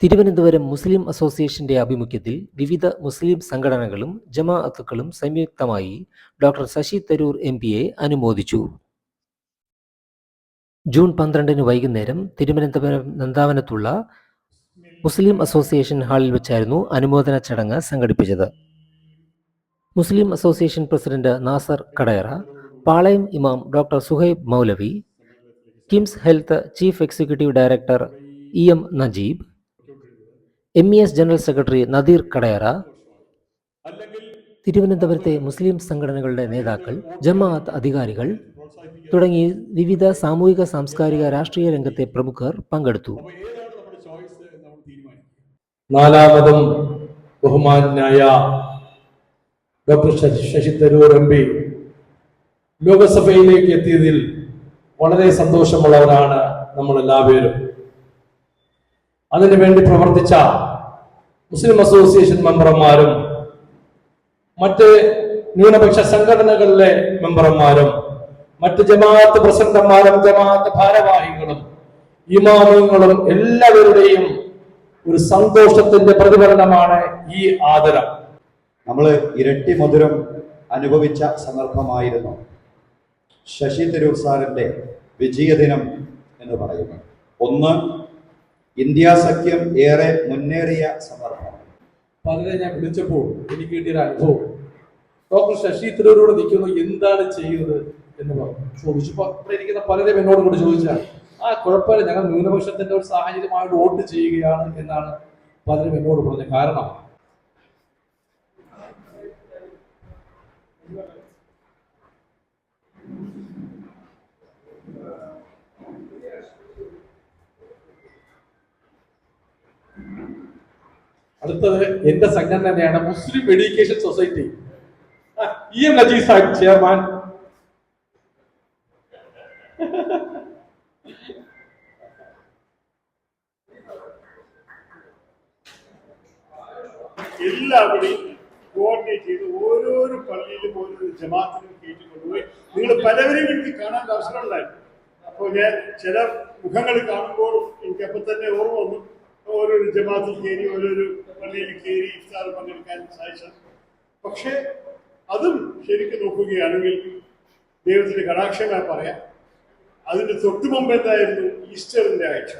തിരുവനന്തപുരം മുസ്ലിം അസോസിയേഷന്റെ ആഭിമുഖ്യത്തിൽ വിവിധ മുസ്ലിം സംഘടനകളും ജമാഅത്തുകളും സംയുക്തമായി ഡോക്ടർ ശശി തരൂർ എംപിയെ അനുമോദിച്ചു. ജൂൺ 12 വൈകുന്നേരം തിരുവനന്തപുരം നന്ദാവനത്തുള്ള മുസ്ലിം അസോസിയേഷൻ ഹാളിൽ വെച്ചായിരുന്നു അനുമോദന ചടങ്ങ് സംഘടിപ്പിച്ചത്. Muslim association president Nasar Kadayara, Palayam ഇമാം ഡോക്ടർ സുഹൈബ് മൗലവി, KIMS health chief executive director EM Najeeb, MES general secretary Nadeer Kadayara, തിരുവനന്തപുരത്തെ മുസ്ലിം സംഘടനകളുടെ നേതാക്കൾ, ജമാഅത്ത് അധികാരികൾ തുടങ്ങി വിവിധ സാമൂഹിക സാംസ്കാരിക രാഷ്ട്രീയ രംഗത്തെ പ്രമുഖർ പങ്കെടുത്തു. നാലാമതും ബഹുമാനായ ഡോക്ടർ ശശി തരൂർ MP ലോകസഭയിലേക്ക് എത്തിയതിൽ വളരെ സന്തോഷമുള്ളവരാണ് നമ്മൾ എല്ലാവരും. അതിനുവേണ്ടി പ്രവർത്തിച്ച മുസ്ലിം അസോസിയേഷൻ മെമ്പർമാരും മറ്റ് ന്യൂനപക്ഷ സംഘടനകളിലെ മെമ്പർമാരും മറ്റ് ജമാഅത്ത് പ്രസിഡന്റുമാരും ജമാഅത്ത് ഭാരവാഹികളും ഇമാമുകളും എല്ലാവരുടെയും ഒരു സന്തോഷത്തിന്റെ പ്രതിഫലനമാണ് ഈ ആദരം. നമ്മൾ ഇരട്ടി മധുരം അനുഭവിച്ച സന്ദർഭമായിരുന്നു ശശി തരൂർ സാറിന്റെ വിജയദിനം എന്ന് പറയുന്നത്. ഒന്ന്, ഇന്ത്യ സഖ്യം ഏറെ മുന്നേറിയ സന്ദർഭം. പലരെ ഞാൻ വിളിച്ചപ്പോൾ എനിക്ക് കിട്ടിയൊരു അനുഭവം, ഡോക്ടർ ശശി തരൂരോട് നിൽക്കുന്നു, എന്താണ് ചെയ്യുന്നത് എന്ന് ചോദിച്ചപ്പോൾ ഇവിടെ ഇരിക്കുന്ന പലരും എന്നോട് കൂടി ചോദിച്ചാൽ കുഴപ്പമില്ല, ഞങ്ങൾ ന്യൂനപക്ഷത്തിന്റെ ഒരു സാഹചര്യമായിട്ട് വോട്ട് ചെയ്യുകയാണ് എന്നാണ് പലരും എന്നോട് പറഞ്ഞത്. കാരണം അടുത്തത് എന്റെ സംഘടന തന്നെയാണ് മുസ്ലിം education society. EM Najeeb Sahib chairman. എല്ലാവരെയും കോർഡിനേറ്റ് ചെയ്ത് ഓരോരോ പള്ളിയിലും ഓരോരോ ജമാഅത്തിനും കയറ്റിക്കൊണ്ടുപോയി നിങ്ങൾ പലവരെയും എനിക്ക് കാണാൻ അവസരം ഉണ്ടായിരുന്നു. അപ്പോൾ ഞാൻ ചില മുഖങ്ങൾ കാണുമ്പോൾ എനിക്ക് അപ്പം തന്നെ ഓർമ്മ വന്നു, ഓരോരോ ജമാഅത്തിൽ കയറി ഓരോരോ പള്ളിയിൽ കയറി ഇഫ്താർ പങ്കെടുക്കാൻ സാധിച്ചത്. പക്ഷേ അതും ശരിക്കും നോക്കുകയാണെങ്കിൽ ദൈവത്തിന്റെ കടാക്ഷമായി പറയാം. അതിന്റെ തൊട്ടു മുമ്പ് എന്തായിരുന്നു? ഈസ്റ്ററിന്റെ ആഴ്ച.